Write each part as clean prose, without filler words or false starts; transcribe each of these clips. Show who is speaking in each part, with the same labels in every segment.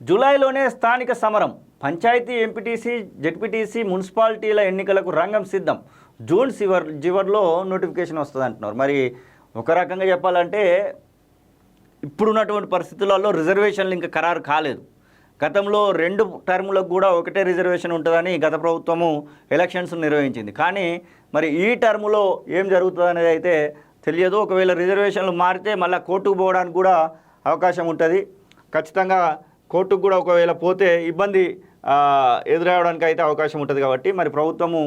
Speaker 1: జూలైలోనే స్థానిక సమరం. Panchayat, MPTC, ZPTC, మున్సిపాలిటీల ఎన్నికలకు రంగం సిద్ధం. జూన్ చివరిలో నోటిఫికేషన్ వస్తుంది అంటున్నారు. మరి ఒక రకంగా చెప్పాలంటే ఇప్పుడున్నటువంటి పరిస్థితులలో రిజర్వేషన్లు ఇంకా ఖరారు కాలేదు. గతంలో 2 టర్ములకు కూడా ఒకటే రిజర్వేషన్ ఉంటుందని గత ప్రభుత్వము ఎలక్షన్స్ నిర్వహించింది. కానీ మరి ఈ టర్ములో ఏం జరుగుతుంది అనేది అయితే తెలియదు. ఒకవేళ రిజర్వేషన్లు మారితే మళ్ళీ కోర్టుకు పోవడానికి కూడా అవకాశం ఉంటుంది. ఖచ్చితంగా కోర్టుకు కూడా ఒకవేళ పోతే ఇబ్బంది ఎదురవడానికి అయితే అవకాశం ఉంటుంది. కాబట్టి మరి ప్రభుత్వము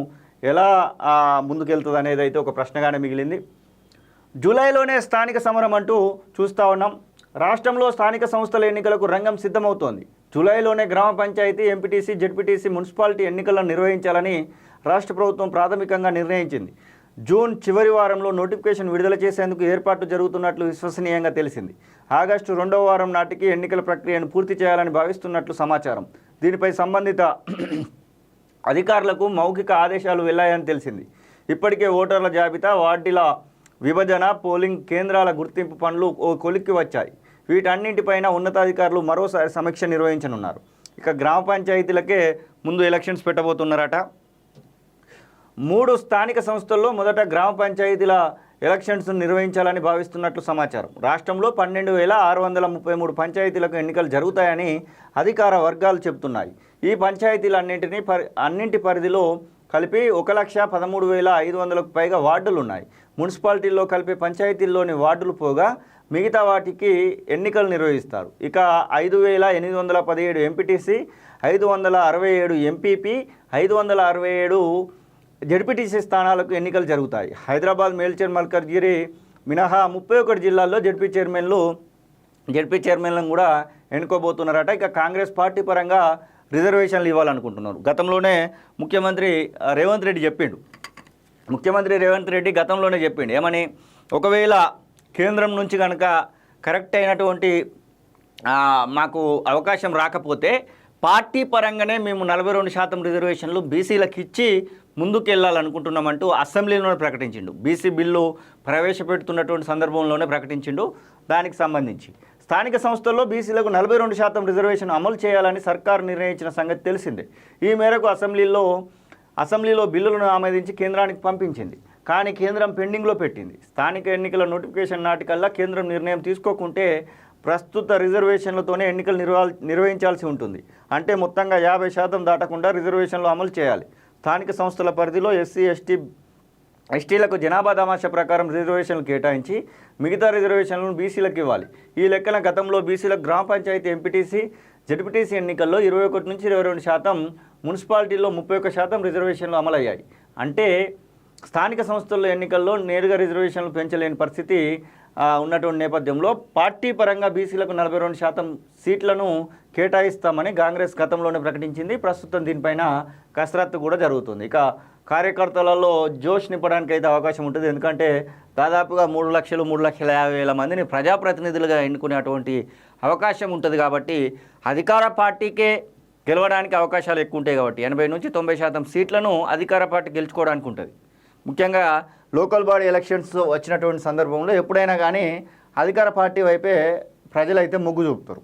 Speaker 1: ఎలా ముందుకెళ్తుంది అనేది అయితే ఒక ప్రశ్నగానే మిగిలింది. జూలైలోనే స్థానిక సమరం అంటూ చూస్తూ ఉన్నాం. రాష్ట్రంలో స్థానిక సంస్థల ఎన్నికలకు రంగం సిద్ధమవుతోంది. జూలైలోనే గ్రామ పంచాయతీ, ఎంపీటీసీ, జెడ్పీటీసీ, మున్సిపాలిటీ ఎన్నికలను నిర్వహించాలని రాష్ట్ర ప్రభుత్వం ప్రాథమికంగా నిర్ణయించింది. జూన్ చివరి వారంలో నోటిఫికేషన్ విడుదల చేసేందుకు ఏర్పాట్లు జరుగుతున్నట్లు విశ్వసనీయంగా తెలిసింది. ఆగస్టు 2వ వారం నాటికి ఎన్నికల ప్రక్రియను పూర్తి చేయాలని భావిస్తున్నట్లు సమాచారం. దీనిపై సంబంధిత అధికారులకు మౌఖిక ఆదేశాలు వెళ్లాయని తెలిసింది. ఇప్పటికే ఓటర్ల జాబితా, వార్డుల విభజన, పోలింగ్ కేంద్రాల గుర్తింపు పనులు ఓ కొలిక్కి వచ్చాయి. వీటన్నింటిపైన ఉన్నతాధికారులు మరోసారి సమీక్ష నిర్వహించనున్నారు. ఇక గ్రామ పంచాయతీలకే ముందు ఎలక్షన్స్ పెట్టబోతున్నారట. 3 స్థానిక సంస్థల్లో మొదట గ్రామ పంచాయతీల ఎలక్షన్స్ నిర్వహించాలని భావిస్తున్నట్లు సమాచారం. రాష్ట్రంలో 12,633 పంచాయతీలకు ఎన్నికలు జరుగుతాయని అధికార వర్గాలు చెబుతున్నాయి. ఈ పంచాయతీలన్నింటి పరిధిలో కలిపి 1,13,500కు పైగా వార్డులు ఉన్నాయి. మున్సిపాలిటీల్లో కలిపి పంచాయతీల్లోని వార్డులు పోగా మిగతా వాటికి ఎన్నికలు నిర్వహిస్తారు. ఇక 5,817 ఎంపీటీసీ, 567 ఎంపీపీ, 567 జెడ్పీటీసీ స్థానాలకు ఎన్నికలు జరుగుతాయి. హైదరాబాద్, మేల్చర్, మల్కజ్గిరి మినహా 31 జిల్లాల్లో జెడ్పీ చైర్మన్లను కూడా ఎన్నుకోబోతున్నారట. ఇక కాంగ్రెస్ పార్టీ పరంగా రిజర్వేషన్లు ఇవ్వాలనుకుంటున్నారు. గతంలోనే ముఖ్యమంత్రి రేవంత్ రెడ్డి గతంలోనే చెప్పిండు ఏమని, ఒకవేళ కేంద్రం నుంచి కనుక కరెక్ట్ అయినటువంటి మాకు అవకాశం రాకపోతే పార్టీ పరంగానే మేము 42% రిజర్వేషన్లు బీసీలకు ఇచ్చి ముందుకెళ్ళాలనుకుంటున్నామంటూ అసెంబ్లీలోనే ప్రకటించిండు. బీసీ బిల్లు ప్రవేశపెడుతున్నటువంటి సందర్భంలోనే ప్రకటించిండు. దానికి సంబంధించి స్థానిక సంస్థల్లో బీసీలకు 42% రిజర్వేషన్ అమలు చేయాలని సర్కారు నిర్ణయించిన సంగతి తెలిసిందే. ఈ మేరకు అసెంబ్లీలో బిల్లులను ఆమోదించి కేంద్రానికి పంపించింది. కానీ కేంద్రం పెండింగ్లో పెట్టింది. స్థానిక ఎన్నికల నోటిఫికేషన్ నాటికల్లా కేంద్రం నిర్ణయం తీసుకోకుంటే ప్రస్తుత రిజర్వేషన్లతోనే ఎన్నికలు నిర్వహించాల్సి ఉంటుంది. అంటే మొత్తంగా 50% దాటకుండా రిజర్వేషన్లు అమలు చేయాలి. స్థానిక సంస్థల పరిధిలో ఎస్సీ, ఎస్టీలకు జనాభా దామాషా ప్రకారం రిజర్వేషన్లు కేటాయించి మిగతా రిజర్వేషన్లను బీసీలకు ఇవ్వాలి. ఈ లెక్కన గతంలో బీసీలకు గ్రామ పంచాయతీ, ఎంపీటీసీ, జెడ్పీటీసీ ఎన్నికల్లో 21 నుంచి 22%, మున్సిపాలిటీల్లో 31% రిజర్వేషన్లు అమలయ్యాయి. అంటే స్థానిక సంస్థల ఎన్నికల్లో నేరుగా రిజర్వేషన్లు పెంచలేని పరిస్థితి ఉన్నటువంటి నేపథ్యంలో పార్టీ పరంగా బీసీలకు 42% సీట్లను కేటాయిస్తామని కాంగ్రెస్ గతంలోనే ప్రకటించింది. ప్రస్తుతం దీనిపైన కసరత్తు కూడా జరుగుతుంది. ఇక కార్యకర్తలలో జోష్ నింపడానికి అయితే అవకాశం ఉంటుంది. ఎందుకంటే దాదాపుగా 3,50,000 మందిని ప్రజాప్రతినిధులుగా ఎన్నుకునేటువంటి అవకాశం ఉంటుంది. కాబట్టి అధికార పార్టీకే గెలవడానికి అవకాశాలు ఎక్కువ ఉంటాయి. కాబట్టి 80 నుంచి 90% సీట్లను అధికార పార్టీ గెలుచుకోవడానికి ఉంటుంది. ముఖ్యంగా లోకల్ బాడీ ఎలక్షన్స్ వచ్చినటువంటి సందర్భంలో ఎప్పుడైనా కానీ అధికార పార్టీ వైపే ప్రజలైతే మొగ్గు చూపుతారు.